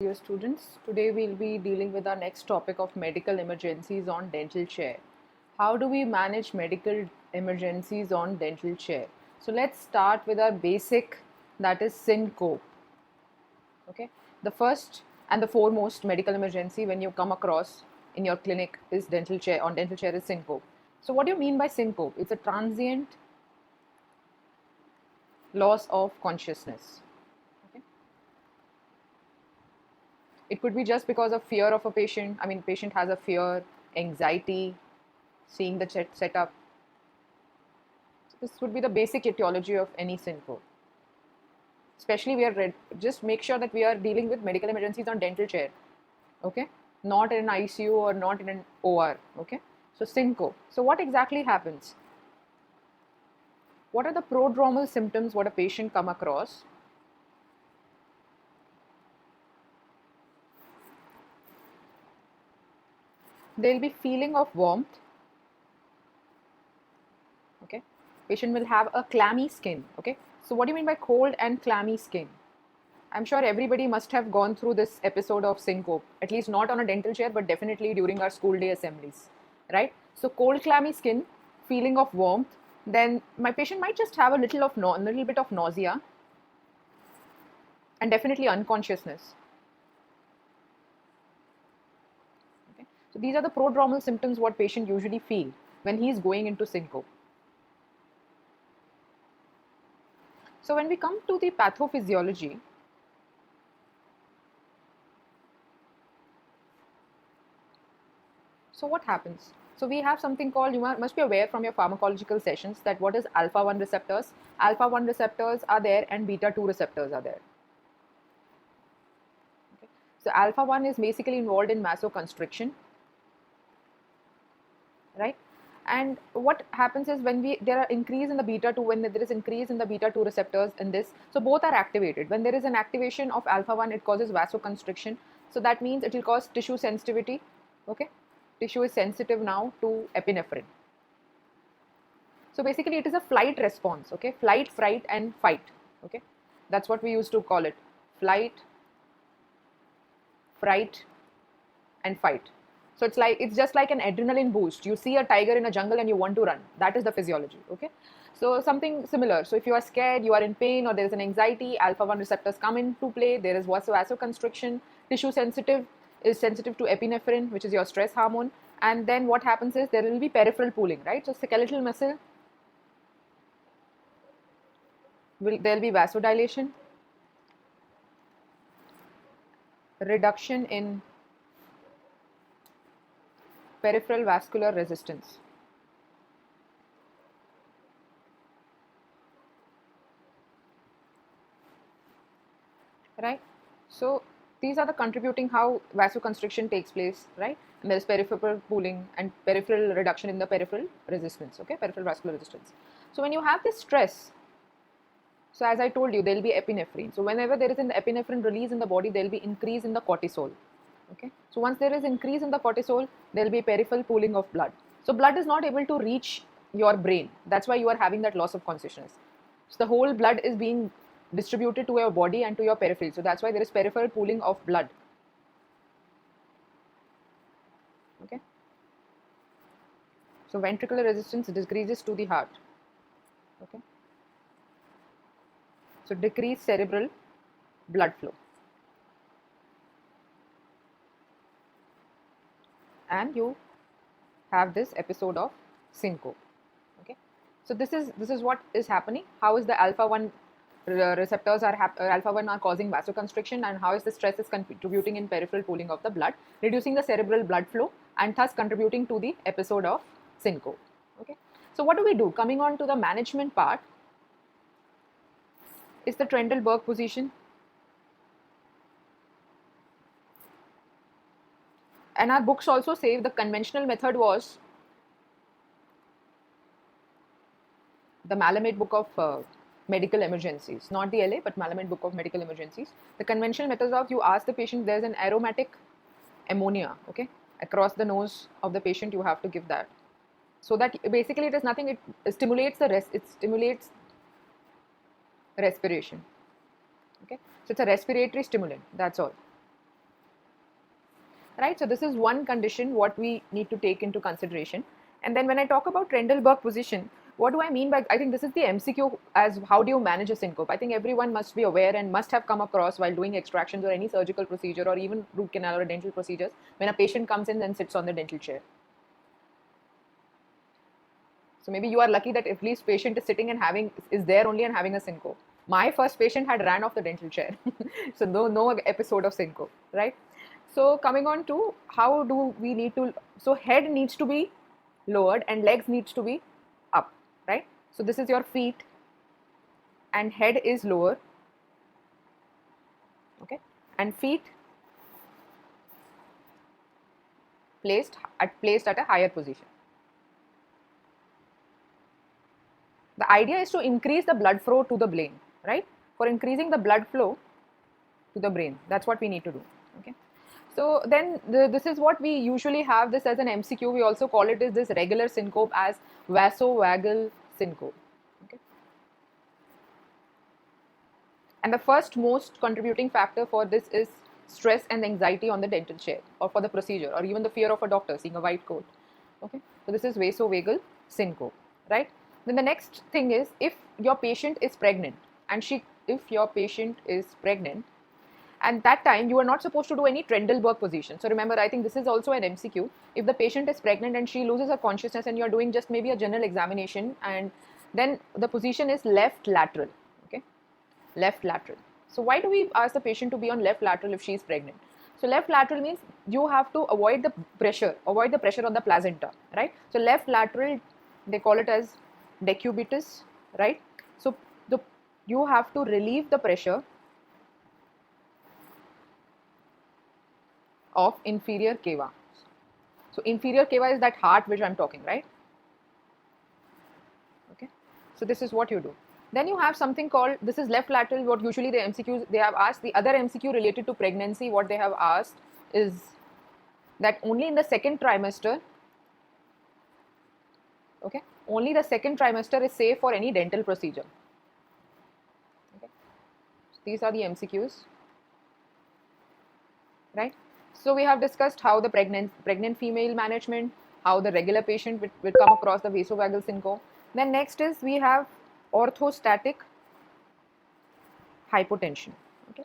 Dear students, today we'll be dealing with our next topic of medical emergencies on dental chair. How do we manage medical emergencies on dental chair? So let's start with our basic, that is syncope. Okay, the first and the foremost medical emergency when you come across in your clinic is dental chair is syncope. So what do you mean by syncope? It's a transient loss of consciousness. It could be just because of fear of a patient. I mean, patient has a fear, anxiety, seeing the setup. So this would be the basic etiology of any syncope. Especially just make sure that we are dealing with medical emergencies on dental chair. Okay, not in an ICU or not in an OR. Okay, so syncope. So what exactly happens? What are the prodromal symptoms what a patient come across? They'll be feeling of warmth. Okay, patient will have a clammy skin. Okay, so what do you mean by cold and clammy skin? I'm sure everybody must have gone through this episode of syncope, at least not on a dental chair, but definitely during our school day assemblies, right? So cold clammy skin, feeling of warmth, then my patient might just have a little bit of nausea and definitely unconsciousness. Okay? So these are the prodromal symptoms what patient usually feel when he is going into syncope. So when we come to the pathophysiology, so what happens? So we have something called, you must be aware from your pharmacological sessions that what is alpha-1 receptors? Alpha-1 receptors are there and beta-2 receptors are there. Okay. So alpha-1 is basically involved in vasoconstriction, right? And what happens is when there are increase in the beta-2, when there is increase in the beta-2 receptors in this, so both are activated. When there is an activation of alpha-1, it causes vasoconstriction. So that means it will cause tissue sensitivity, okay? Tissue is sensitive now to epinephrine. So basically it is a flight response, okay? Flight, fright and fight, okay? That's what we used to call it. Flight, fright and fight. So it's just like an adrenaline boost. You see a tiger in a jungle and you want to run. That is the physiology, okay? So something similar. So if you are scared, you are in pain, or there is an anxiety, alpha-1 receptors come into play. There is vasoconstriction. Tissue sensitive is sensitive to epinephrine, which is your stress hormone. And then what happens is there will be peripheral pooling, right? So skeletal muscle, there will be vasodilation, reduction in peripheral vascular resistance. Right? So these are the contributing how vasoconstriction takes place, right? And there is peripheral pooling and peripheral reduction in the peripheral resistance, okay? Peripheral vascular resistance. So when you have this stress, so as I told you, there will be epinephrine. So whenever there is an epinephrine release in the body, there will be increase in the cortisol, okay? So once there is increase in the cortisol, there will be peripheral pooling of blood. So blood is not able to reach your brain. That's why you are having that loss of consciousness. So the whole blood is being distributed to your body and to your periphery. So that's why there is peripheral pooling of blood. Okay. So ventricular resistance decreases to the heart. Okay. So decrease cerebral blood flow. And you have this episode of syncope. Okay. So this is what is happening. How is the alpha-1 receptors alpha-1 are causing vasoconstriction, and how is the stress is contributing in peripheral pooling of the blood, reducing the cerebral blood flow, and thus contributing to the episode of syncope. Okay. So what do we do? Coming on to the management part is the Trendelenburg position. And our books also say the conventional method was the Malamute book of medical emergencies, not the LA, but Malamute book of medical emergencies. The conventional methods of you ask the patient, there's an aromatic ammonia, okay, across the nose of the patient, you have to give that. So that basically it is nothing, it stimulates respiration. Okay, so it's a respiratory stimulant, that's all. right? So this is one condition what we need to take into consideration. And then when I talk about Trendelenburg position, what do I mean by, I think this is the MCQ as how do you manage a syncope. I think everyone must be aware and must have come across while doing extractions or any surgical procedure or even root canal or dental procedures, when a patient comes in and sits on the dental chair. So maybe you are lucky that at least patient is sitting and is there only and having a syncope. My first patient had ran off the dental chair. So no episode of syncope, right? So coming on to how do we need to, so head needs to be lowered and legs needs to be up, right? So this is your feet and head is lower, okay? And feet placed at a higher position. The idea is to increase the blood flow to the brain, right? For increasing the blood flow to the brain, that's what we need to do, okay? So then this is what we usually have this as an MCQ. We also call it as this regular syncope as vasovagal syncope, okay? And the first most contributing factor for this is stress and anxiety on the dental chair or for the procedure, or even the fear of a doctor seeing a white coat, okay? So this is vasovagal syncope, right? Then the next thing is, if your patient is pregnant and at that time you are not supposed to do any Trendelenburg position. So remember, I think this is also an MCQ. If the patient is pregnant and she loses her consciousness and you are doing just maybe a general examination, and then the position is left lateral, okay? Left lateral. So why do we ask the patient to be on left lateral if she is pregnant? So left lateral means you have to avoid the pressure on the placenta, right? So left lateral, they call it as decubitus, right? So you have to relieve the pressure of inferior cava. So inferior cava is that heart which I'm talking, right? Okay. So this is what you do. Then you have something called, this is left lateral, what usually the MCQs they have asked. The other MCQ related to pregnancy, what they have asked is that only in the second trimester, okay, only the second trimester is safe for any dental procedure. Okay. So these are the MCQs, right? So we have discussed how the pregnant female management, how the regular patient will come across the vasovagal syncope. Then next is we have orthostatic hypotension. Okay.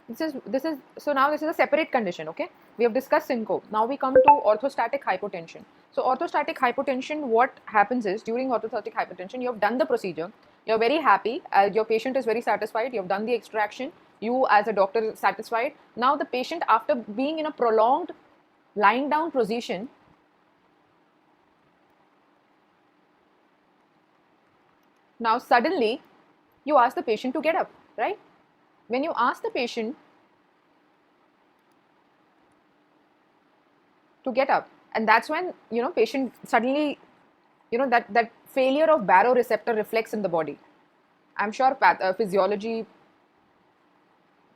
This is so now this is a separate condition. Okay. We have discussed syncope. Now we come to orthostatic hypotension. So orthostatic hypotension, what happens is, during orthostatic hypotension, you have done the procedure, you're very happy, your patient is very satisfied, you have done the extraction, you as a doctor is satisfied. Now the patient, after being in a prolonged lying down position, now suddenly you ask the patient to get up, right? When you ask the patient to get up, and that's when, patient suddenly, that failure of baroreceptor reflex in the body. I'm sure physiology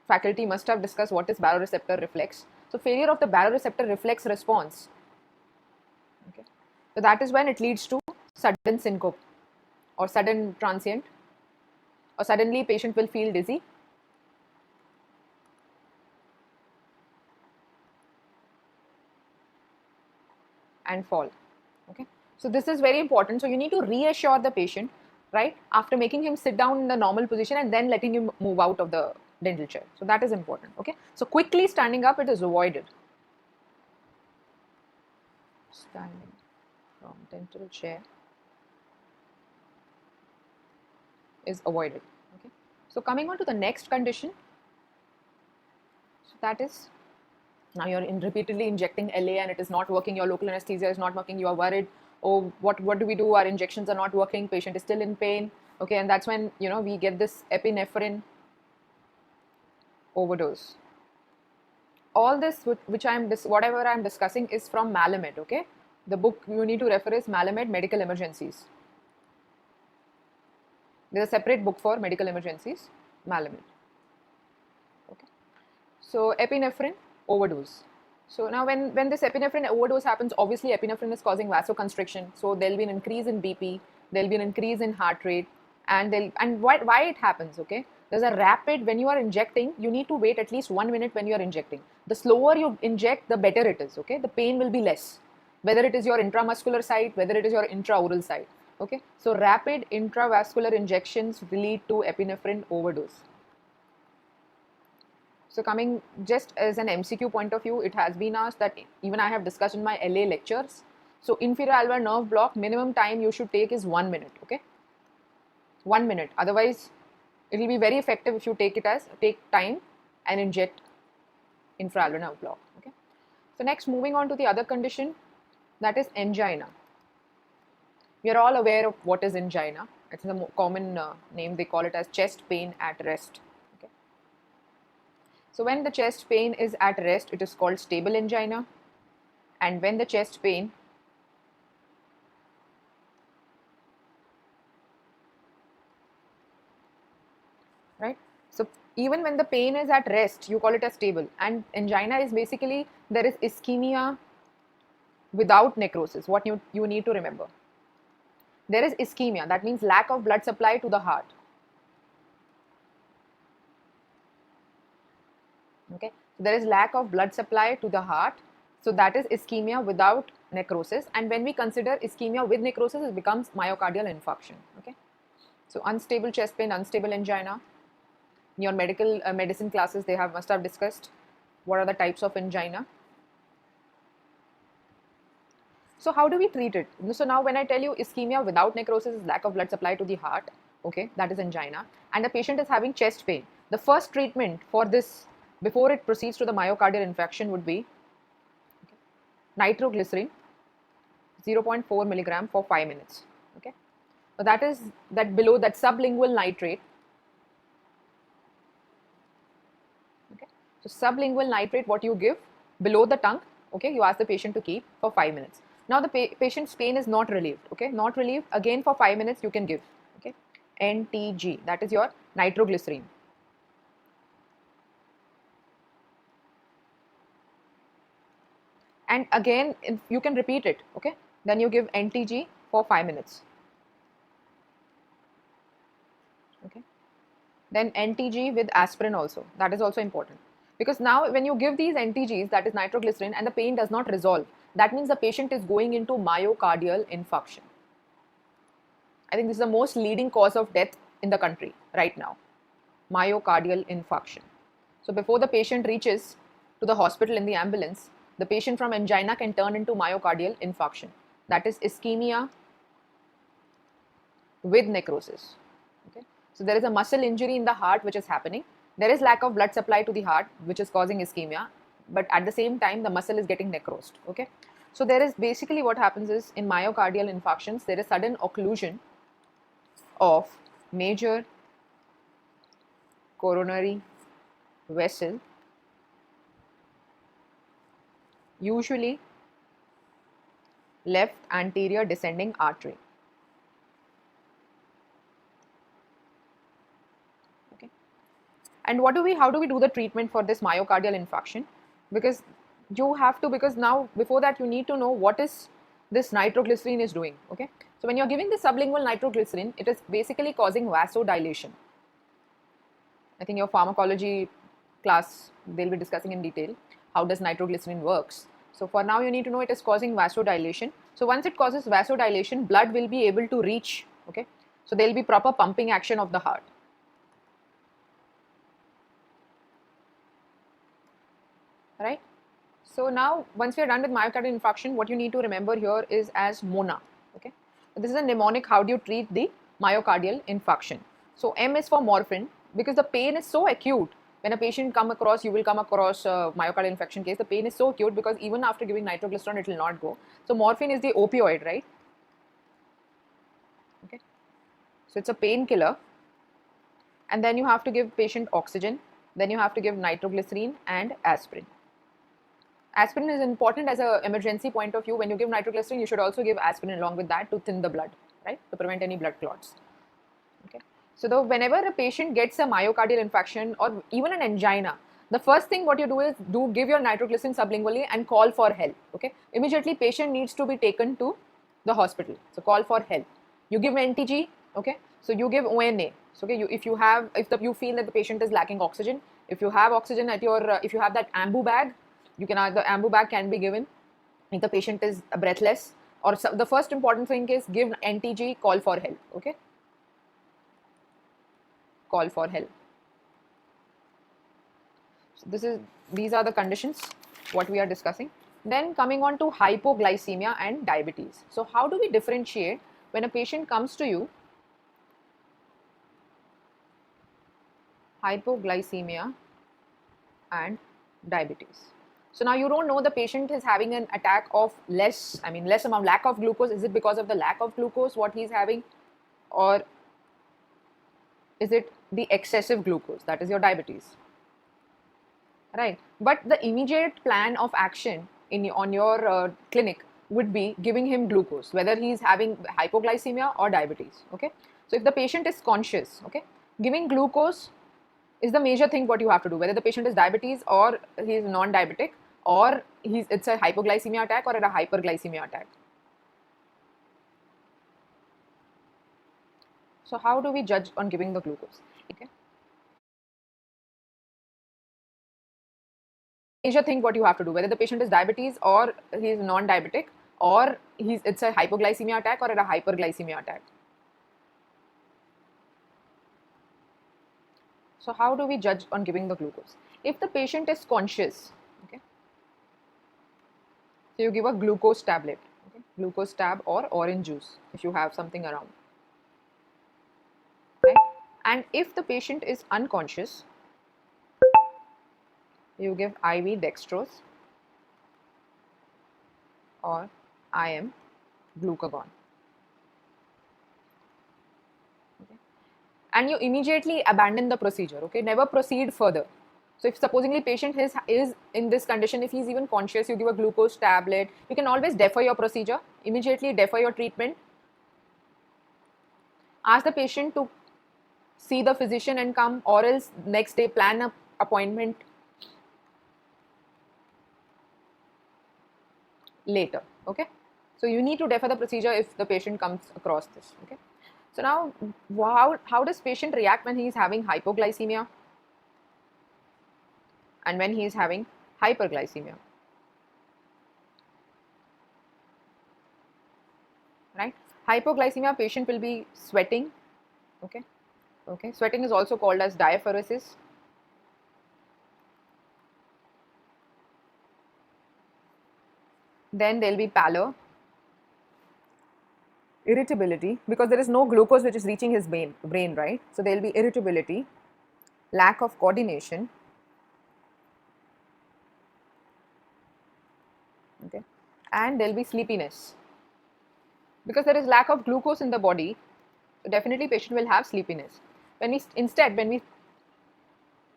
faculty must have discussed what is baroreceptor reflex. So failure of the baroreceptor reflex response, okay, so that is when it leads to sudden syncope or sudden transient, or suddenly patient will feel dizzy, and fall. Okay, so this is very important. So you need to reassure the patient, right, after making him sit down in the normal position and then letting him move out of the dental chair. So that is important. Okay, so quickly standing up, it is avoided. Standing from dental chair is avoided. Okay, so coming on to the next condition, so that is, now you're repeatedly injecting LA and it is not working, your local anesthesia is not working, you are worried, oh, what do we do, our injections are not working, patient is still in pain, okay, and that's when, we get this epinephrine overdose. All this whatever I'm discussing is from Malamed, okay. The book you need to refer is Malamed Medical Emergencies. There's a separate book for medical emergencies, Malamed. Okay. So epinephrine overdose. So now when this epinephrine overdose happens, obviously epinephrine is causing vasoconstriction. So there will be an increase in BP, there will be an increase in heart rate, and why it happens, okay? There's a rapid, when you are injecting, you need to wait at least 1 minute when you are injecting. The slower you inject, the better it is, okay? The pain will be less, whether it is your intramuscular site, whether it is your intraoral site, okay? So rapid intravascular injections lead to epinephrine overdose. So coming just as an MCQ point of view, it has been asked that even I have discussed in my LA lectures. So inferior alveolar nerve block, minimum time you should take is 1 minute, okay? 1 minute. Otherwise, it will be very effective if you take time and inject infraalveolar nerve block, okay? So next, moving on to the other condition, that is angina. We are all aware of what is angina. It's a common name, they call it as chest pain at rest. So when the chest pain is at rest, it is called stable angina, and when the chest pain right, so even when the pain is at rest, you call it as stable, and angina is basically there is ischemia without necrosis. What you need to remember, there is ischemia, that means lack of blood supply to the heart, okay? There is lack of blood supply to the heart, so that is ischemia without necrosis, and when we consider ischemia with necrosis, it becomes myocardial infarction, okay? So unstable chest pain, unstable angina. In your medicine classes, they must have discussed what are the types of angina. So how do we treat it? So now when I tell you ischemia without necrosis is lack of blood supply to the heart, okay, that is angina, and the patient is having chest pain, the first treatment for this before it proceeds to the myocardial infarction would be nitroglycerin 0.4 milligram for 5 minutes, okay? So that is that below that sublingual nitrate, okay? So sublingual nitrate, what you give below the tongue, okay, you ask the patient to keep for 5 minutes. Now the patient's pain is not relieved, okay, not relieved, again for 5 minutes you can give, okay, NTG, that is your nitroglycerin. And again you can repeat it, okay, then you give NTG for 5 minutes, okay, then NTG with aspirin also, that is also important, because now when you give these NTGs, that is nitroglycerin, and the pain does not resolve, that means the patient is going into myocardial infarction. I think this is the most leading cause of death in the country right now, myocardial infarction. So before the patient reaches to the hospital in the ambulance, the patient from angina can turn into myocardial infarction, that is ischemia with necrosis, okay? So there is a muscle injury in the heart which is happening, there is lack of blood supply to the heart which is causing ischemia, but at the same time the muscle is getting necrosed, okay? So there is basically what happens is in myocardial infarctions, there is sudden occlusion of major coronary vessel, usually left anterior descending artery, okay? And how do we do the treatment for this myocardial infarction? Because you have to, because now before that you need to know what is this nitroglycerin is doing, okay? So when you are giving the sublingual nitroglycerin, it is basically causing vasodilation. I think your pharmacology class, they'll be discussing in detail how does nitroglycerin works. So for now you need to know it is causing vasodilation. So once it causes vasodilation, blood will be able to reach, okay? So there will be proper pumping action of the heart, right? So now once we are done with myocardial infarction, what you need to remember here is as MONA, okay? So this is a mnemonic, how do you treat the myocardial infarction. So M is for morphine, because the pain is so acute. When a patient you will come across a myocardial infarction case, the pain is so acute because even after giving nitroglycerin, it will not go. So morphine is the opioid, right? Okay. So it's a painkiller. And then you have to give patient oxygen. Then you have to give nitroglycerin and aspirin. Aspirin is important as an emergency point of view. When you give nitroglycerin, you should also give aspirin along with that to thin the blood, right? To prevent any blood clots. Okay. So whenever a patient gets a myocardial infarction or even an angina, the first thing what you do is give your nitroglycerin sublingually and call for help, okay? Immediately patient needs to be taken to the hospital. So call for help. You give NTG, okay? So you give ONA. So okay, you feel that the patient is lacking oxygen, if you have oxygen at your, if you have that ambu bag, you can, the ambu bag can be given. If the patient is breathless, or the first important thing is give NTG, call for help. Okay, call for help. So these are the conditions what we are discussing. Then coming on to hypoglycemia and diabetes. So how do we differentiate when a patient comes to you, hypoglycemia and diabetes? So now you don't know the patient is having an attack of less amount, lack of glucose. Is it because of the lack of glucose what he's having, or is it the excessive glucose, that is your diabetes, right? But the immediate plan of action on your clinic would be giving him glucose, whether he's having hypoglycemia or diabetes. Okay, so if the patient is conscious, okay, giving glucose is the major thing what you have to do, whether the patient is diabetes or he is non-diabetic, or it's a hypoglycemia attack or a hyperglycemia attack. So how do we judge on giving the glucose? Okay, major thing what you have to do, whether the patient is diabetes or he is non-diabetic, or it's a hypoglycemia attack or a hyperglycemia attack. So how do we judge on giving the glucose? If the patient is conscious, okay, so you give a glucose tablet, okay, glucose tab or orange juice if you have something around, right? And if the patient is unconscious, you give IV dextrose or IM glucagon. And you immediately abandon the procedure. Okay, never proceed further. So if supposingly patient is in this condition, if he's even conscious, you give a glucose tablet, you can always defer your procedure, immediately defer your treatment. Ask the patient to see the physician and come, or else next day plan an appointment later. Okay, so you need to defer the procedure if the patient comes across this. Okay, so now how does patient react when he is having hypoglycemia and when he is having hyperglycemia, right? Hypoglycemia patient will be sweating. Okay, sweating is also called as diaphoresis. Then there will be pallor, irritability, because there is no glucose which is reaching his brain, right? So there will be irritability, lack of coordination. Okay, and there will be sleepiness, because there is lack of glucose in the body. So definitely patient will have sleepiness. When we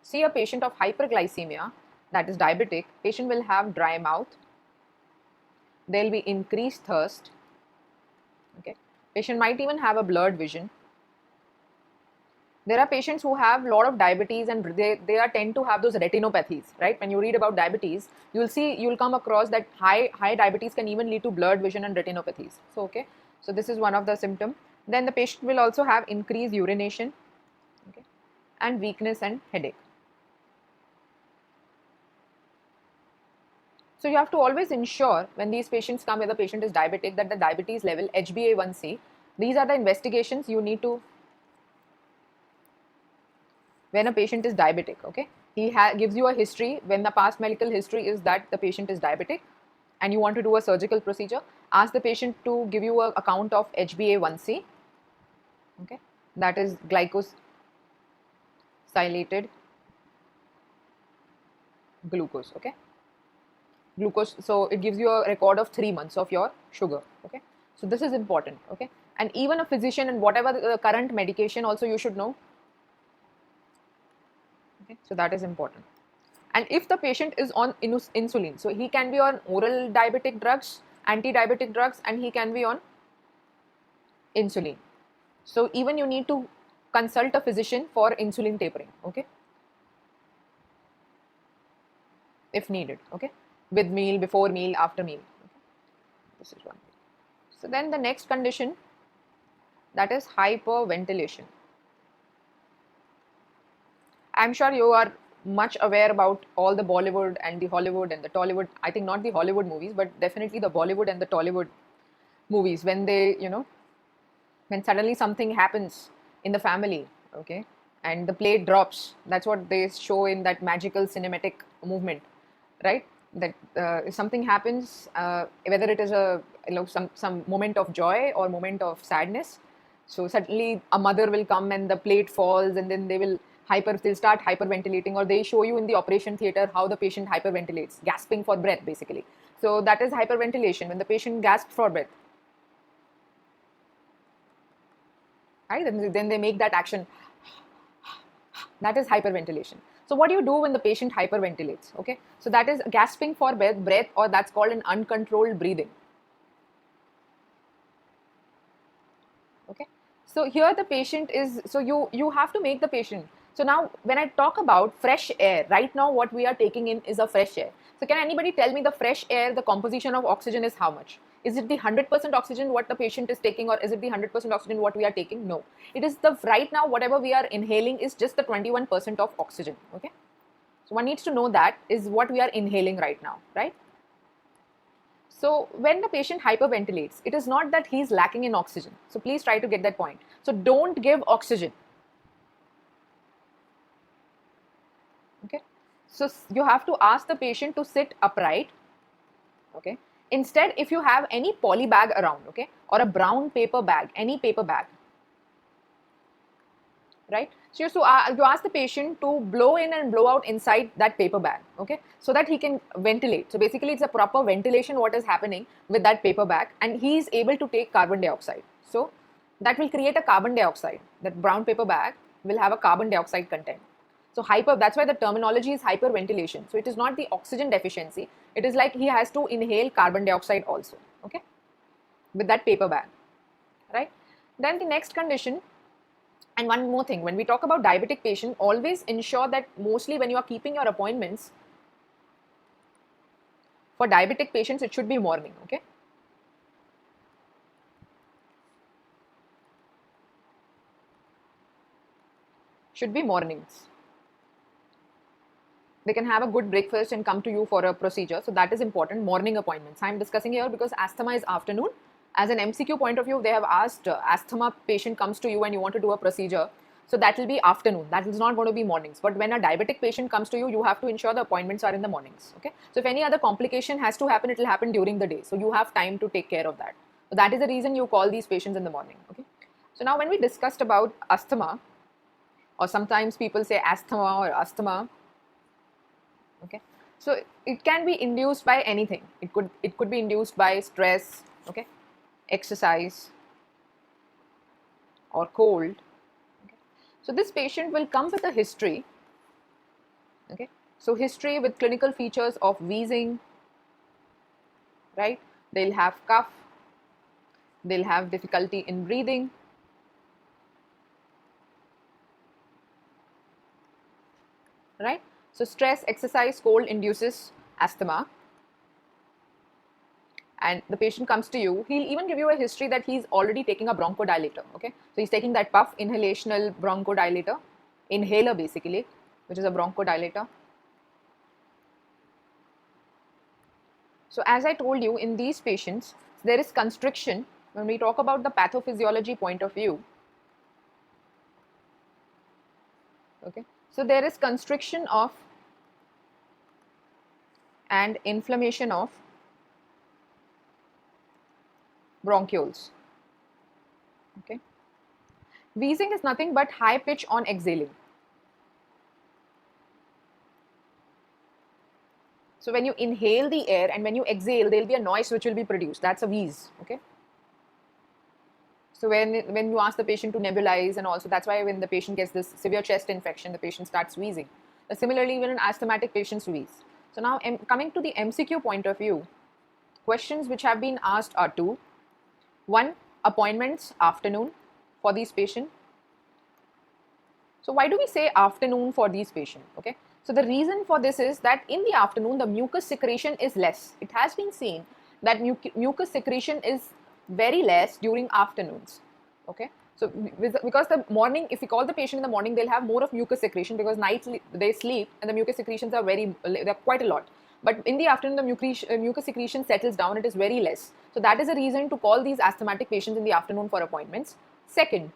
see a patient of hyperglycemia, that is diabetic, patient will have dry mouth, there will be increased thirst. Okay, patient might even have a blurred vision. There are patients who have a lot of diabetes and they tend to have those retinopathies, right? When you read about diabetes, you'll come across that high diabetes can even lead to blurred vision and retinopathies. So okay, so this is one of the symptoms. Then the patient will also have increased urination, okay, and weakness and headache. So you have to always ensure when these patients come, where the patient is diabetic, that the diabetes level, HbA1c, these are the investigations you need to, when a patient is diabetic. Okay, he gives you a history. When the past medical history is that the patient is diabetic and you want to do a surgical procedure, ask the patient to give you a account of HbA1c, okay, that is glycosylated glucose. Okay, glucose, so it gives you a record of 3 months of your sugar. Okay, so this is important. Okay, and even a physician and whatever the current medication also you should know. Okay, so that is important. And if the patient is on insulin, so he can be on oral diabetic drugs, anti-diabetic drugs, and he can be on insulin. So even you need to consult a physician for insulin tapering. Okay, if needed. Okay, with meal, before meal, after meal. Okay, this is one. So then the next condition that is hyperventilation. I'm sure you are much aware about all the Bollywood and the Hollywood and the Tollywood. I think not the Hollywood movies, but definitely the Bollywood and the Tollywood movies, when they, when suddenly something happens in the family, okay, and the plate drops. That's what they show in that magical cinematic movement, right? That if something happens, whether it is a, some moment of joy or moment of sadness, so suddenly a mother will come and the plate falls, and then they'll start hyperventilating, or they show you in the operation theater how the patient hyperventilates, gasping for breath basically. So that is hyperventilation, when the patient gasps for breath, right? Then they make that action. That is hyperventilation. So what do you do when the patient hyperventilates? Okay, so that is gasping for breath, or that's called an uncontrolled breathing. Okay, so here the patient is, so you have to make the patient. So now when I talk about fresh air, right now what we are taking in is a fresh air. So can anybody tell me the fresh air, the composition of oxygen is how much? Is it the 100% oxygen what the patient is taking, or is it the 100% oxygen what we are taking? No, it is the, right now whatever we are inhaling is just the 21% of oxygen. Okay, so one needs to know that is what we are inhaling right now, right? So when the patient hyperventilates, it is not that he's lacking in oxygen. So please try to get that point. So don't give oxygen. Okay. So you have to ask the patient to sit upright. Okay. Instead, if you have any poly bag around, okay, or a brown paper bag, any paper bag, right? So you ask the patient to blow in and blow out inside that paper bag, okay, so that he can ventilate. So basically it's a proper ventilation what is happening with that paper bag, and he is able to take carbon dioxide. So that will create a carbon dioxide. That brown paper bag will have a carbon dioxide content. So that's why the terminology is hyperventilation. So it is not the oxygen deficiency. It is like he has to inhale carbon dioxide also, okay, with that paper bag, right? Then the next condition. And one more thing, when we talk about diabetic patient, always ensure that mostly when you are keeping your appointments for diabetic patients, it should be morning, okay? Should be mornings. They can have a good breakfast and come to you for a procedure. So that is important, morning appointments. I'm discussing here because asthma is afternoon. As an MCQ point of view, they have asked asthma patient comes to you and you want to do a procedure. So that will be afternoon. That is not going to be mornings. But when a diabetic patient comes to you, you have to ensure the appointments are in the mornings. Okay. So if any other complication has to happen, it will happen during the day. So you have time to take care of that. So that is the reason you call these patients in the morning. Okay. So now when we discussed about asthma, or sometimes people say asthma or asthma. Okay. So it can be induced by anything. It could be induced by stress, okay, exercise, or cold. Okay. So this patient will come with a history. Okay. So history with clinical features of wheezing, right? They'll have cough. They'll have difficulty in breathing. Right? So stress, exercise, cold induces asthma. And the patient comes to you, he'll even give you a history that he's already taking a bronchodilator, okay? So he's taking that puff inhalational bronchodilator, inhaler basically, which is a bronchodilator. So as I told you, in these patients, there is constriction. When we talk about the pathophysiology point of view, okay, so there is constriction of and inflammation of bronchioles. Okay. Wheezing is nothing but high pitch on exhaling. So when you inhale the air and when you exhale, there will be a noise which will be produced. That's a wheeze. Okay. So when you ask the patient to nebulize, and also that's why when the patient gets this severe chest infection, the patient starts wheezing. Similarly, when an asthmatic patient's wheeze. So now coming to the MCQ point of view, questions which have been asked are two. One, appointments afternoon for these patients. So why do we say afternoon for these patients? Okay. So the reason for this is that in the afternoon, the mucus secretion is less. It has been seen that mucus secretion is very less during afternoons. Okay, so because the morning, if we call the patient in the morning, they'll have more of mucus secretion because night they sleep and the mucus secretions are they're quite a lot. But in the afternoon, the mucus secretion settles down, it is very less. So that is a reason to call these asthmatic patients in the afternoon for appointments. Second,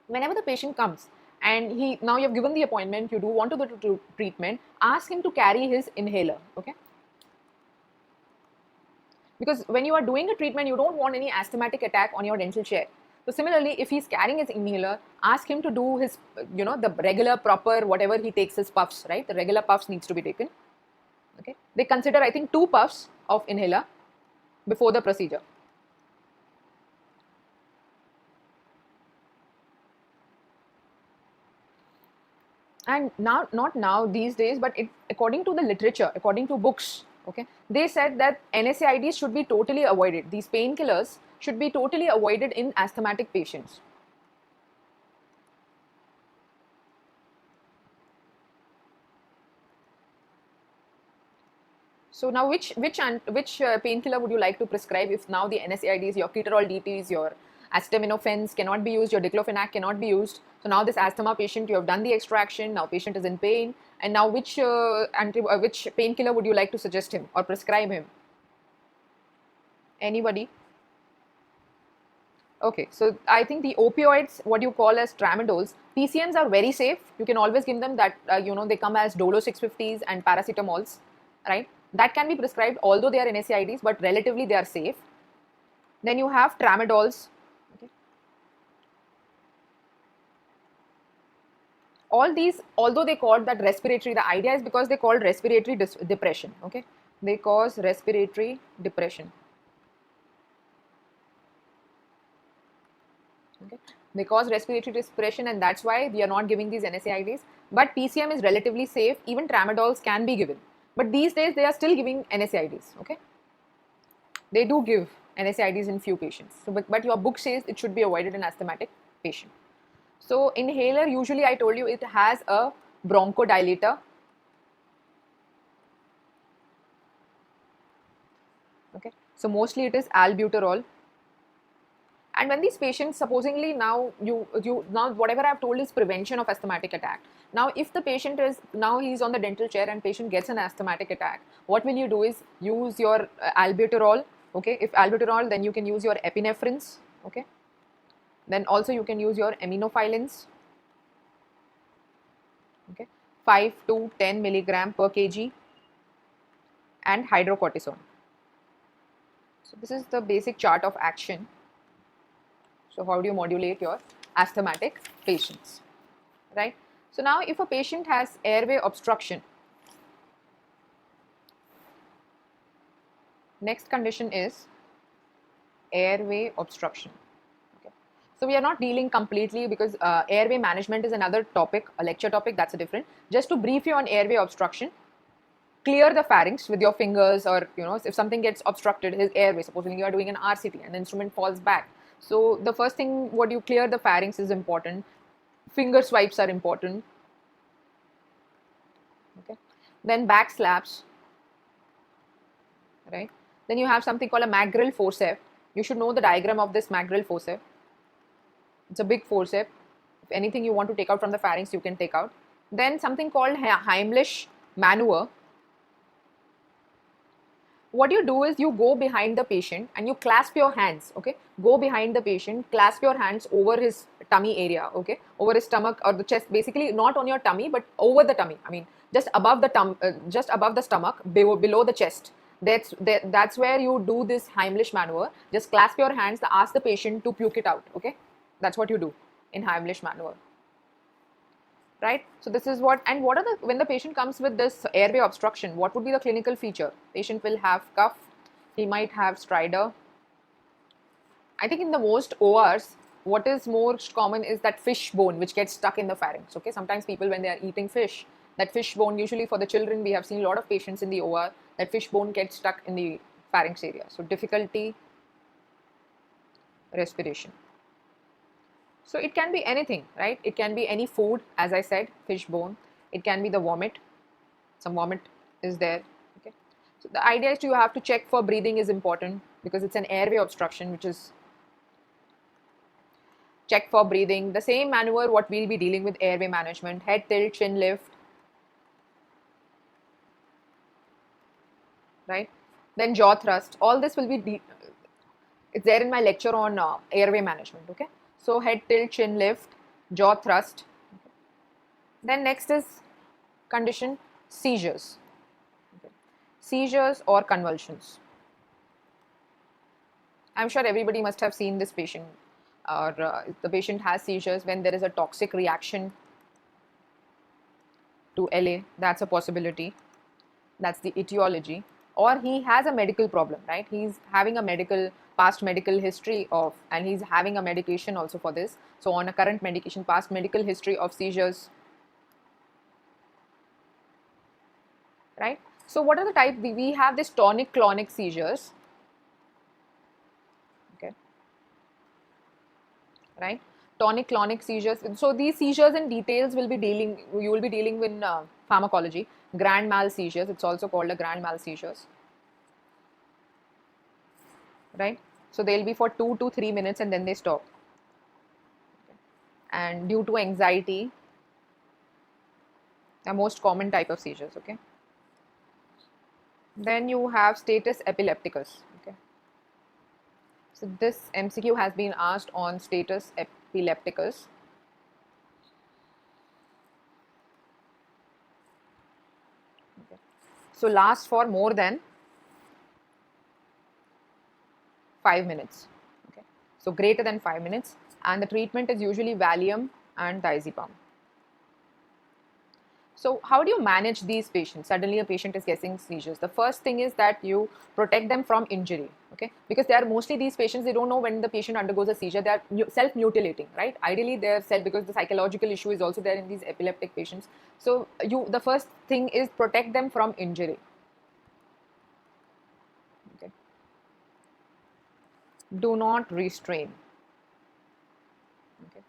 whenever the patient comes and now you have given the appointment, you do want to go to treatment, ask him to carry his inhaler. Okay, because when you are doing a treatment, you don't want any asthmatic attack on your dental chair. So similarly, if he's carrying his inhaler, ask him to do his, the regular proper, whatever he takes his puffs, right? The regular puffs needs to be taken. Okay, they consider, I think, 2 puffs of inhaler before the procedure. And now, not now these days, but according to the literature, according to books, okay, they said that NSAIDs should be totally avoided. These painkillers should be totally avoided in asthmatic patients. So now, which painkiller would you like to prescribe if now the NSAIDs, your ketorol DTs, your acetaminophen cannot be used, your diclofenac cannot be used. So now this asthma patient, you have done the extraction, now patient is in pain, and now which which painkiller would you like to suggest him or prescribe him? Anybody? Okay, so I think the opioids, what you call as tramadols, PCNs are very safe. You can always give them that, they come as Dolo 650s and paracetamols, right? That can be prescribed, although they are NSAIDs, but relatively they are safe. Then you have tramadols. Okay. All these, although they called that respiratory, the idea is because they called respiratory depression. Okay, they cause respiratory depression. Okay, they cause respiratory depression, and that's why we are not giving these NSAIDs. But PCM is relatively safe. Even tramadols can be given. But these days they are still giving NSAIDs. Okay, they do give NSAIDs in few patients. So, but your book says it should be avoided in asthmatic patient. So inhaler, usually I told you it has a bronchodilator. Okay, so mostly it is albuterol. And when these patients, supposingly now now whatever I've told is prevention of asthmatic attack. Now if the patient is, now he's on the dental chair and patient gets an asthmatic attack, what will you do is use your albuterol. Okay, if albuterol, then you can use your epinephrines. Okay, then also you can use your aminophylins. Okay, 5 to 10 milligram per kg, and hydrocortisone. So this is the basic chart of action. So how do you modulate your asthmatic patients, right? So now if a patient has airway obstruction, next condition is airway obstruction. Okay. So we are not dealing completely because airway management is another topic, a lecture topic, that's a different. Just to brief you on airway obstruction, clear the pharynx with your fingers, or if something gets obstructed, his airway, supposing you are doing an RCT and the instrument falls back. So the first thing, what you clear the pharynx is important. Finger swipes are important. Okay. Then back slaps, right? Then you have something called a McGrill forceps. You should know the diagram of this McGrill forceps. It's a big forceps. If anything you want to take out from the pharynx, you can take out. Then something called Heimlich maneuver. What you do is you go behind the patient and you clasp your hands. Okay, go behind the patient, clasp your hands over his tummy area. Okay, over his stomach or the chest, basically not on your tummy but over the tummy. I mean, just above the stomach, below the chest. That's where you do this Heimlich maneuver. Just clasp your hands, ask the patient to puke it out. Okay, that's what you do in Heimlich maneuver, right? So this is what, and what are when the patient comes with this airway obstruction, what would be the clinical feature? Patient will have cough, he might have stridor. I think in the most ORs, what is most common is that fish bone which gets stuck in the pharynx. Okay, sometimes people, when they are eating fish, that fish bone, usually for the children, we have seen a lot of patients in the OR, that fish bone gets stuck in the pharynx area. So difficulty respiration. So it can be anything, right? It can be any food, as I said, fish bone. It can be the vomit. Some vomit is there. Okay. So the idea is you have to check for breathing is important because it's an airway obstruction, which is. check for breathing. The same maneuver what we'll be dealing with airway management, head tilt, chin lift, right? Then jaw thrust. All this will be, it's there in my lecture on airway management, okay? So head tilt, chin lift, jaw thrust. Then next is condition seizures. Okay. Seizures or convulsions. I'm sure everybody must have seen this patient, or the patient has seizures when there is a toxic reaction to LA. That's a possibility. That's the etiology. Or he has a medical problem, right? He's having a past medical history of, and he's having a medication also for this. So on a current medication, past medical history of seizures, right? So what are the type? We have this tonic-clonic seizures, okay, right? Tonic-clonic seizures. So these seizures in details will be dealing, you will be dealing with pharmacology. Grand mal seizures, it's also called a grand mal seizures, right? So they'll be for 2 to 3 minutes and then they stop. Okay. And due to anxiety, the most common type of seizures, okay? Then you have status epilepticus, okay? So this MCQ has been asked on status epilepticus. Okay. So lasts for more than 5 minutes, okay? So greater than 5 minutes, and the treatment is usually Valium and diazepam. So how do you manage these patients? Suddenly a patient is getting seizures. The first thing is that you protect them from injury, okay? Because they are mostly these patients, they don't know when the patient undergoes a seizure, they are self-mutilating, right? Ideally they are because the psychological issue is also there in these epileptic patients. So the first thing is protect them from injury, okay? Do not restrain, okay?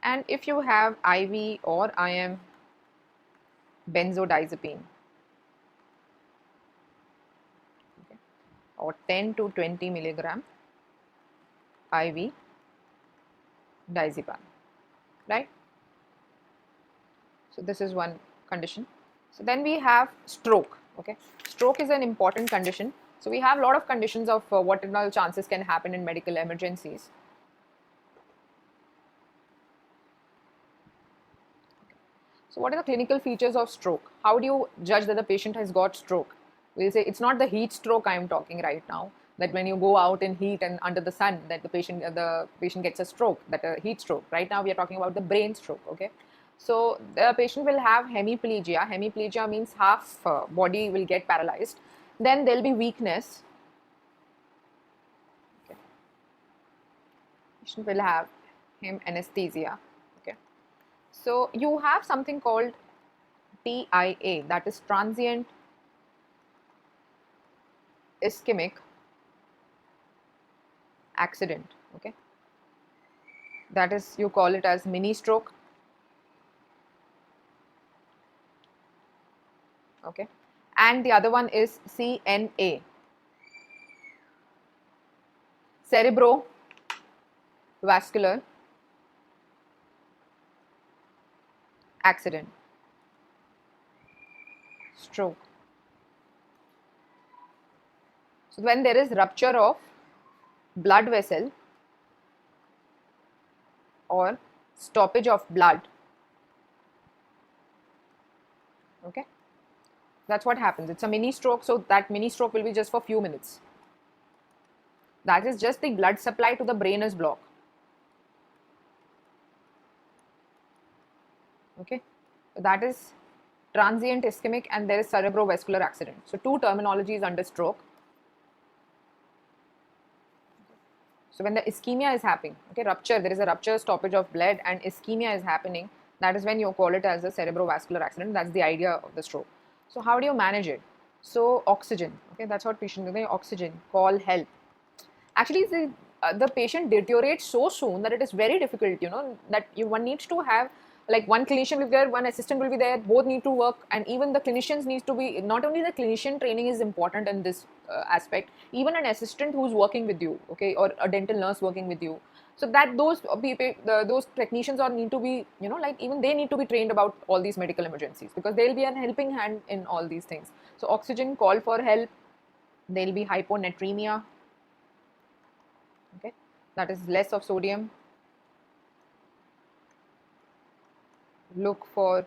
And if you have IV or IM benzodiazepine, okay, or 10 to 20 milligram IV diazepam, right? So this is one condition. So then we have stroke, okay? Stroke is an important condition. So we have a lot of conditions of what all chances can happen in medical emergencies. So what are the clinical features of stroke? How do you judge that the patient has got stroke? We'll say it's not the heat stroke I am talking right now, that when you go out in heat and under the sun, that the patient gets a stroke, that a heat stroke. Right now we are talking about the brain stroke, okay? So the patient will have hemiplegia. Hemiplegia means half body will get paralyzed. Then there will be weakness. Okay. Patient will have anesthesia. Okay. So you have something called TIA, that is transient ischemic accident. Okay. That is, you call it as mini stroke. Okay. And the other one is CNA, cerebrovascular accident, stroke. So when there is rupture of blood vessel or stoppage of blood, okay, that's what happens. It's a mini stroke, so that mini stroke will be just for few minutes. That is just the blood supply to the brain is blocked. Okay, so that is transient ischemic and there is cerebrovascular accident. So two terminologies under stroke. So when the ischemia is happening, okay, rupture, there is a rupture, stoppage of blood and ischemia is happening, that is when you call it as a cerebrovascular accident. That's the idea of the stroke. So how do you manage it? So oxygen, okay, that's what patient do. Oxygen, call help. Actually, the patient deteriorates so soon that it is very difficult, that one needs to have, like, one clinician will be there, one assistant will be there, both need to work, and even the clinicians needs to be, not only the clinician training is important in this aspect, even an assistant who's working with you, okay, or a dental nurse working with you. So that those people, those technicians are need to be, like even they need to be trained about all these medical emergencies, because they'll be an helping hand in all these things. So oxygen, call for help. There'll be hyponatremia. Okay, that is less of sodium. Look for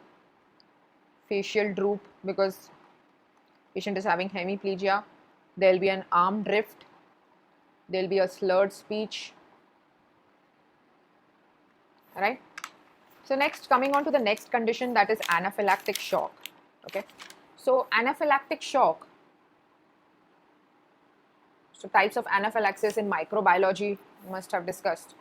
facial droop because patient is having hemiplegia. There'll be an arm drift. There'll be a slurred speech. Right. So next, coming on to the next condition, that is anaphylactic shock. Okay. So anaphylactic shock. So types of anaphylaxis in microbiology you must have discussed.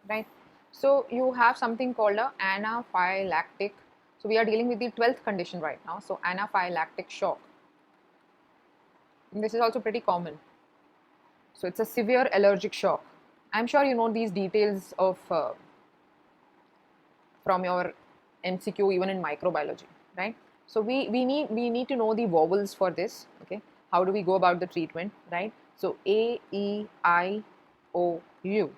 Right. So you have something called a anaphylactic. So we are dealing with the 12th condition right now. So anaphylactic shock. And this is also pretty common. So it's a severe allergic shock. I'm sure you know these details of from your MCQ even in microbiology, right? So we need to know the vowels for this. Okay, how do we go about the treatment, right? So A, E, I, O, U.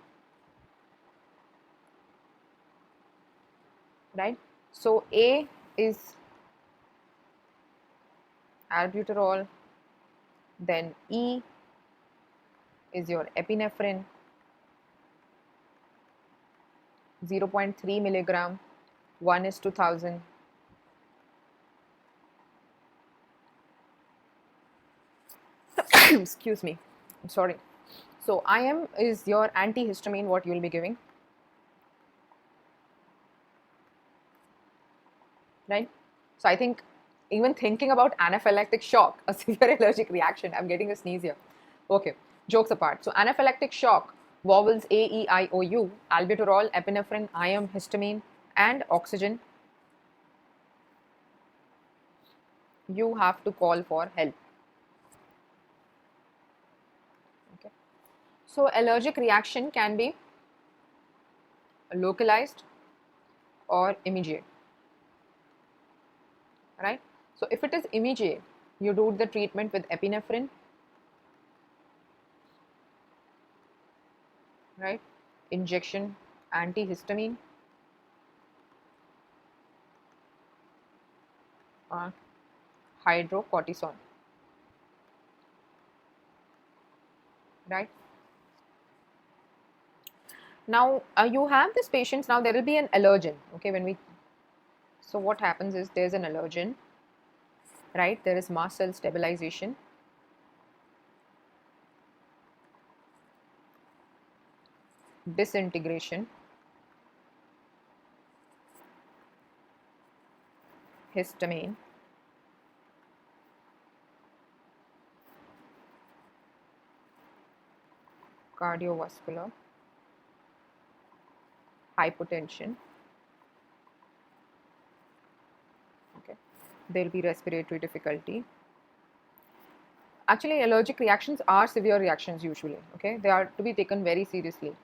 Right? So A is albuterol, then E is your epinephrine, 0.3 milligram, 1:1000. Excuse me, I'm sorry. So IM is your antihistamine, what you will be giving, right? So I think even thinking about anaphylactic shock, a severe allergic reaction, I'm getting a sneeze here. Okay, jokes apart. So anaphylactic shock, vowels A, E, I, O, U, albuterol, epinephrine, IM, histamine, and oxygen. You have to call for help. Okay. So allergic reaction can be localized or immediate, right? So if it is immediate, you do the treatment with epinephrine, right? Injection, antihistamine, or hydrocortisone, right? Now you have this patients, now there will be an allergen. Okay, so what happens is there's an allergen, right? There is mast cell stabilization, disintegration, histamine, cardiovascular, hypotension. Okay, there will be respiratory difficulty. Actually, allergic reactions are severe reactions usually. Okay, they are to be taken very seriously,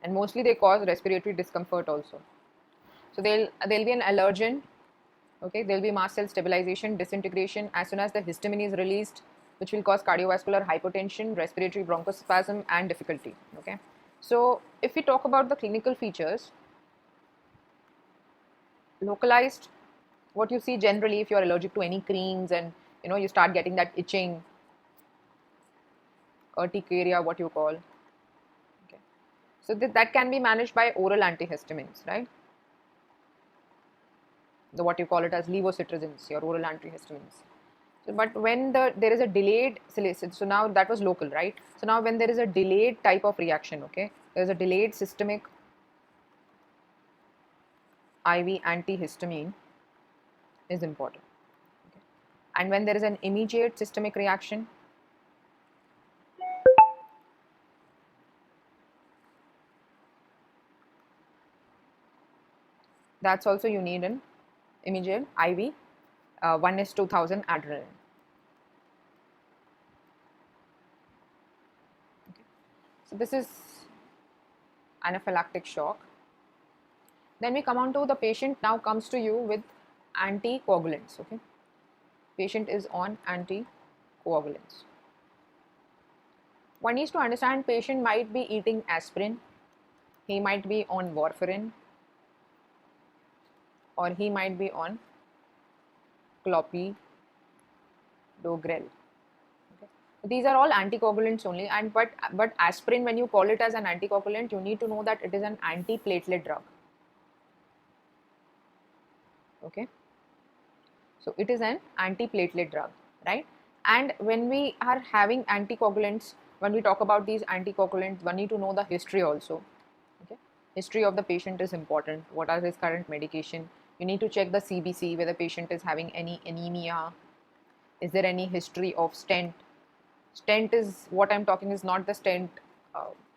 and mostly they cause respiratory discomfort also. So there'll be an allergen. Okay, there'll be mast cell stabilization, disintegration as soon as the histamine is released, which will cause cardiovascular hypotension, respiratory bronchospasm, and difficulty. Okay, so if we talk about the clinical features, localized, what you see generally if you're allergic to any creams and you start getting that itching, urticaria, what you call. Okay, so that can be managed by oral antihistamines, right? What you call it as levocitrazines, your oral antihistamines. So, but when there is a delayed, so now that was local, right? So now when there is a delayed type of reaction, okay, there is a delayed systemic IV antihistamine is important. Okay. And when there is an immediate systemic reaction, that's also you need an immediate IV 1:2000 adrenaline. Okay. So this is anaphylactic shock. Then we come on to the patient now comes to you with anticoagulants. Okay, patient is on anticoagulants. One needs to understand patient might be eating aspirin, he might be on warfarin, or he might be on clopidogrel. Okay. These are all anticoagulants only, and but aspirin, when you call it as an anticoagulant, you need to know that it is an antiplatelet drug. Okay, so it is an antiplatelet drug, right? And when we are having anticoagulants, when we talk about these anticoagulants, one need to know the history also. Okay, history of the patient is important. What are his current medication? You need to check the CBC, whether patient is having any anemia. Is there any history of stent? Stent is what I'm talking is not the stent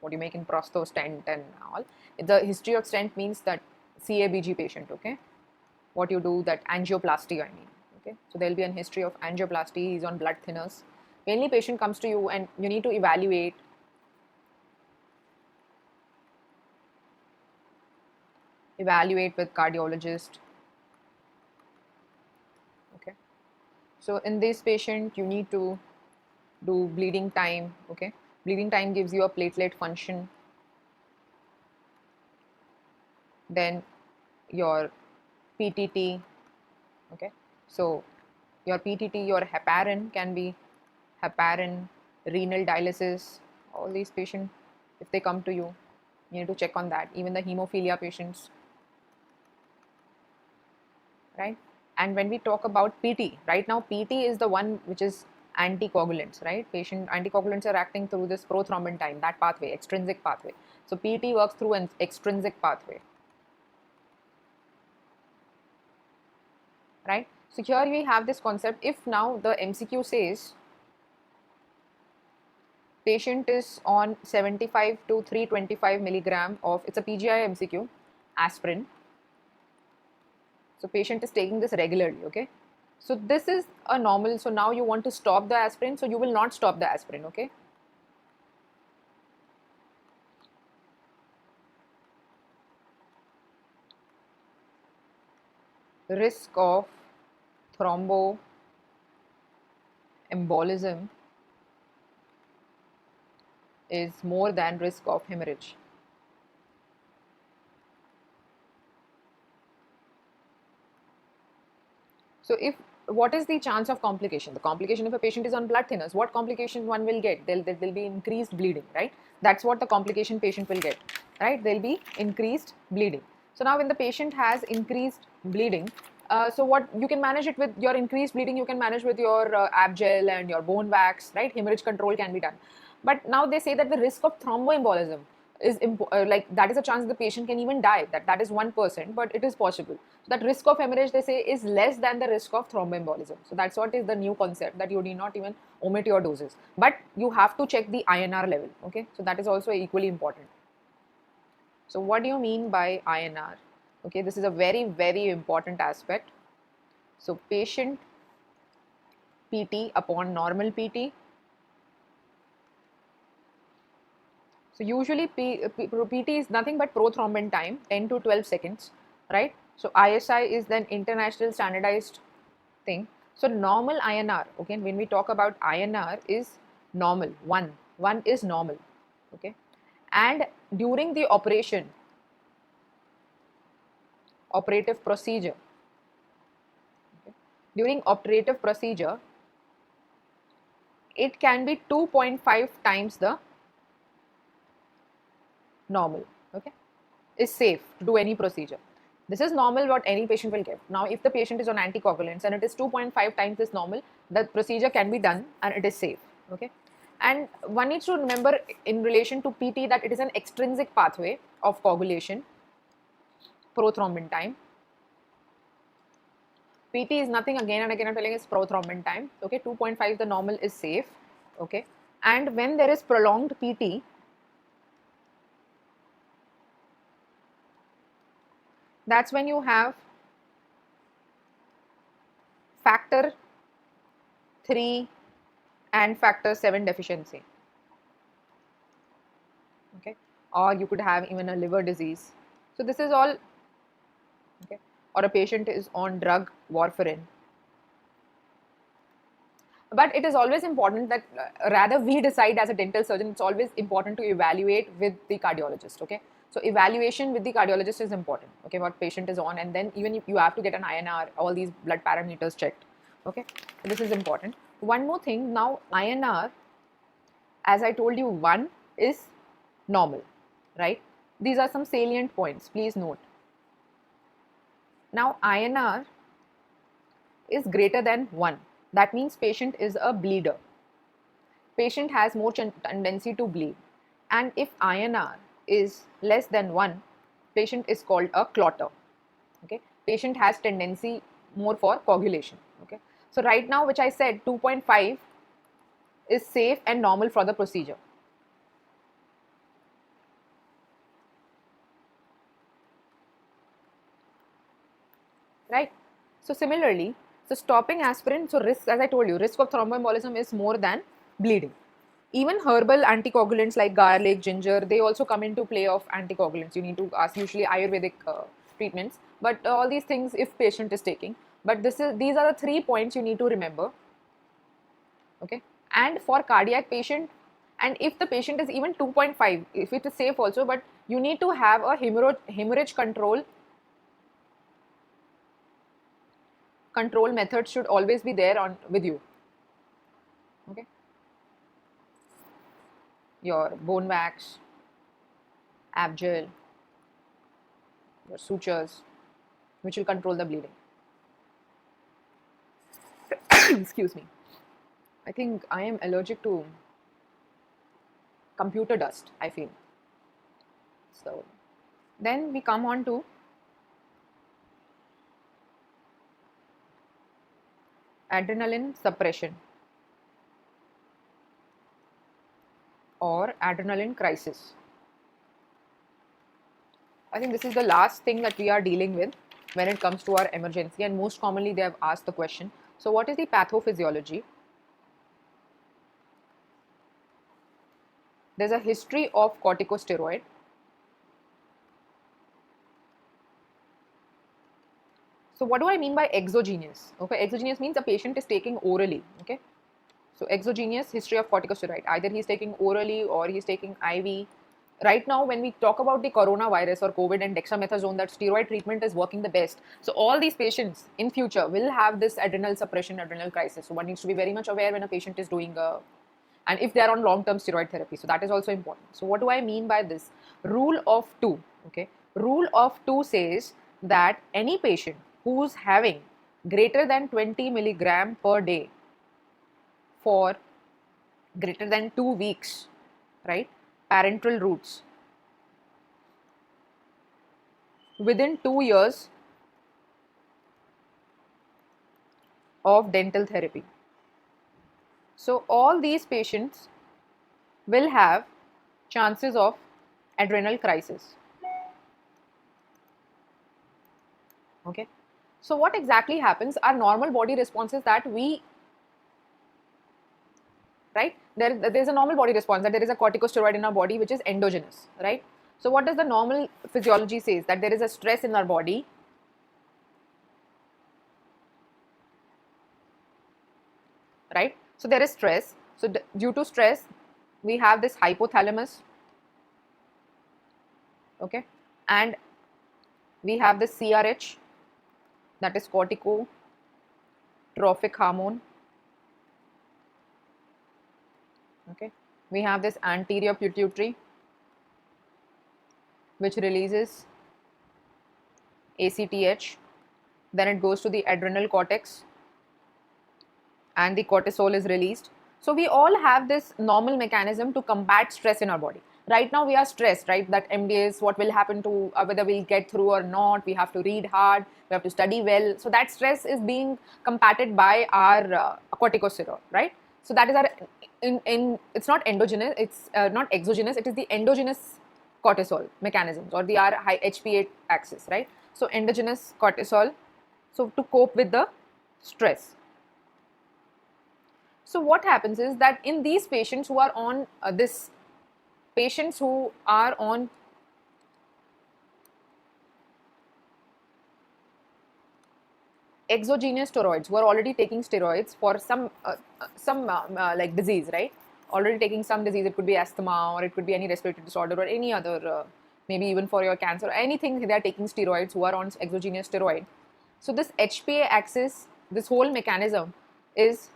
what you make in prosto stent and all. The history of stent means that CABG patient. Okay, what you do, that angioplasty, I mean. Okay, so there'll be a history of angioplasty. He's on blood thinners. Mainly patient comes to you and you need to evaluate with cardiologist. Okay, so in this patient you need to do bleeding time. Okay, bleeding time gives you a platelet function, then your PTT. Okay, so your PTT, your heparin can be heparin, renal dialysis. All these patients, if they come to you, you need to check on that. Even the hemophilia patients, right? And when we talk about PT, right now PT is the one which is anticoagulants, right? Patient anticoagulants are acting through this prothrombin, that pathway, extrinsic pathway. So PT works through an extrinsic pathway, right? So here we have this concept. If now the MCQ says patient is on 75 to 325 milligram of, it's a PGI MCQ, aspirin. So patient is taking this regularly. Okay, so this is a normal. So now you want to stop the aspirin, so you will not stop the aspirin. Okay, risk of thromboembolism is more than risk of hemorrhage. So if, what is the chance of complication? The complication, if a patient is on blood thinners, what complication one will get? There will be increased bleeding, right? That's what the complication patient will get, right? There will be increased bleeding. So now when the patient has increased bleeding, so what you can manage it with your increased bleeding, you can manage with your Abgel and your bone wax, right? Hemorrhage control can be done. But now they say that the risk of thromboembolism is like that is a chance the patient can even die. That is 1%, but it is possible. So that risk of hemorrhage, they say, is less than the risk of thromboembolism. So that's what is the new concept, that you need not even omit your doses, but you have to check the INR level. Okay, so that is also equally important. So what do you mean by INR? Okay, this is a very important aspect. So patient PT upon normal PT. So usually PT is nothing but prothrombin time, 10 to 12 seconds, right? So ISI is then international standardized thing. So normal INR, okay, when we talk about INR is normal, 1 is normal, okay. And during the operative procedure, okay, during operative procedure, it can be 2.5 times the normal. Okay, is safe to do any procedure. This is normal what any patient will get. Now if the patient is on anticoagulants and it is 2.5 times this normal, the procedure can be done and it is safe. Okay, and one needs to remember in relation to PT that it is an extrinsic pathway of coagulation, prothrombin time. PT is nothing, again and again I'm telling, is prothrombin time. Okay, 2.5 the normal is safe. Okay, and when there is prolonged PT, that's when you have factor 3 and factor 7 deficiency. Okay, or you could have even a liver disease. So this is all okay, or a patient is on drug warfarin. But it is always important that rather we decide as a dental surgeon, it's always important to evaluate with the cardiologist, okay. So evaluation with the cardiologist is important, okay, what patient is on, and then even if you have to get an INR, all these blood parameters checked, okay. So this is important. One more thing, now INR, as I told you, 1 is normal, right? These are some salient points, please note. Now INR is greater than 1. That means patient is a bleeder. Patient has more tendency to bleed. And if INR is less than 1, patient is called a clotter. Okay, patient has tendency more for coagulation. Okay, so right now, which I said 2.5 is safe and normal for the procedure. Right. So similarly, so stopping aspirin, so risk, as I told you, risk of thromboembolism is more than bleeding. Even herbal anticoagulants like garlic, ginger, they also come into play of anticoagulants. You need to ask usually Ayurvedic treatments, but all these things if patient is taking. But these are the 3 points you need to remember. Okay, and for cardiac patient, and if the patient is even 2.5, if it is safe also, but you need to have a hemorrhage control method should always be there on with you. Okay, your bone wax, Abgel, your sutures, which will control the bleeding. Excuse me. I think I am allergic to computer dust, I feel. So then we come on to adrenaline suppression or adrenaline crisis. I think this is the last thing that we are dealing with when it comes to our emergency, and most commonly they have asked the question. So what is the pathophysiology? There's a history of corticosteroid. So what do I mean by exogenous? Okay, exogenous means a patient is taking orally. Okay, so exogenous history of corticosteroid, either he's taking orally or he's taking IV. Right now, when we talk about the coronavirus or COVID and dexamethasone, that steroid treatment is working the best. So all these patients in future will have this adrenal suppression, adrenal crisis. So one needs to be very much aware when a patient is doing and if they are on long-term steroid therapy. So that is also important. So what do I mean by this? Rule of 2. Okay, rule of 2 says that any patient who's having greater than 20 milligram per day for greater than 2 weeks, right, parenteral routes, within 2 years of dental therapy. So all these patients will have chances of adrenal crisis. Okay, so what exactly happens? Our normal body responses that we, right, there's a normal body response, that there is a corticosteroid in our body which is endogenous, right? So what does the normal physiology says? That there is a stress in our body, right? So there is stress. So due to stress, we have this hypothalamus, okay, and we have this CRH, that is corticotrophic hormone, okay. We have this anterior pituitary, which releases ACTH. Then it goes to the adrenal cortex and the cortisol is released. So we all have this normal mechanism to combat stress in our body. Right now we are stressed, right, that MDS, what will happen to whether we'll get through or not, we have to read hard, we have to study well. So that stress is being combated by our corticosteroid, right? So that is our, it's not endogenous, it's not exogenous, it is the endogenous cortisol mechanisms or the our high HPA axis, right? So endogenous cortisol, so to cope with the stress. So what happens is that in these patients who are on exogenous steroids who are already taking steroids for some like disease, right? Already taking some disease. It could be asthma, or it could be any respiratory disorder, or any other, maybe even for your cancer, or anything. They are taking steroids who are on exogenous steroid. So this HPA axis, this whole mechanism is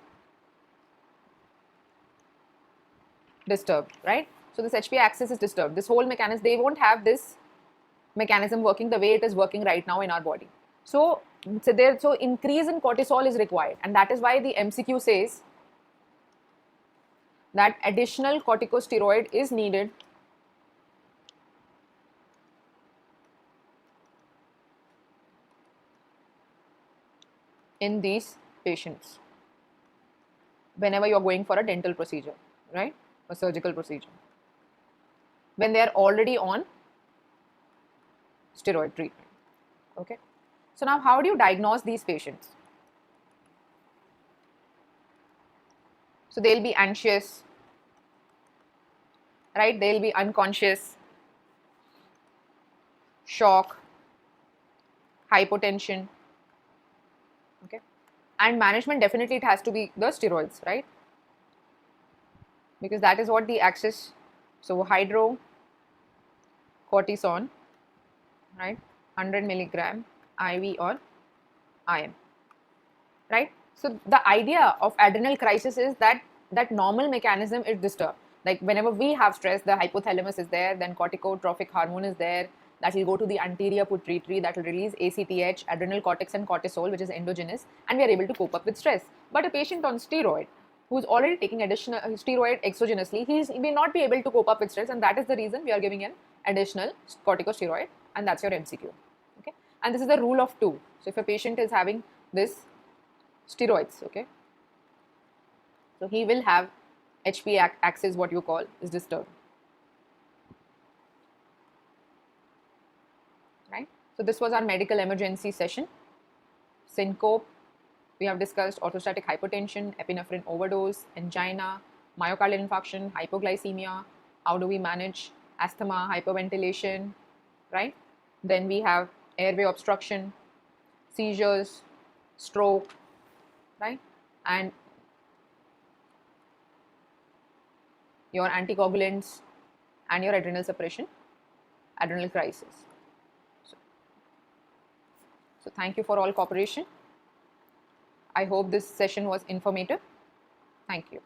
disturbed, right? So this HPA axis is disturbed. This whole mechanism, they won't have this mechanism working the way it is working right now in our body. So increase in cortisol is required, and that is why the MCQ says that additional corticosteroid is needed in these patients whenever you are going for a dental procedure, right? A surgical procedure, when they are already on steroid treatment. Okay. So now, how do you diagnose these patients? So they'll be anxious, right? They'll be unconscious, shock, hypotension. Okay. And management, definitely it has to be the steroids, right? Because that is what the axis. So hydrocortisone, right? 100 milligram IV or IM, right? So the idea of adrenal crisis is that normal mechanism is disturbed. Like whenever we have stress, the hypothalamus is there, then corticotrophic hormone is there, that will go to the anterior pituitary, that will release ACTH, adrenal cortex, and cortisol, which is endogenous, and we are able to cope up with stress. But a patient on steroid who's already taking additional steroid exogenously, he may not be able to cope up with stress, and that is the reason we are giving an additional corticosteroid, and that's your MCQ. Okay, and this is the rule of 2. So if a patient is having this steroids, okay, so he will have HPA axis, what you call, is disturbed, right? So this was our medical emergency session. Syncope, we have discussed orthostatic hypotension, epinephrine overdose, angina, myocardial infarction, hypoglycemia, how do we manage asthma, hyperventilation, right? Then we have airway obstruction, seizures, stroke, right? And your anticoagulants and your adrenal suppression, adrenal crisis. So thank you for all cooperation. I hope this session was informative. Thank you.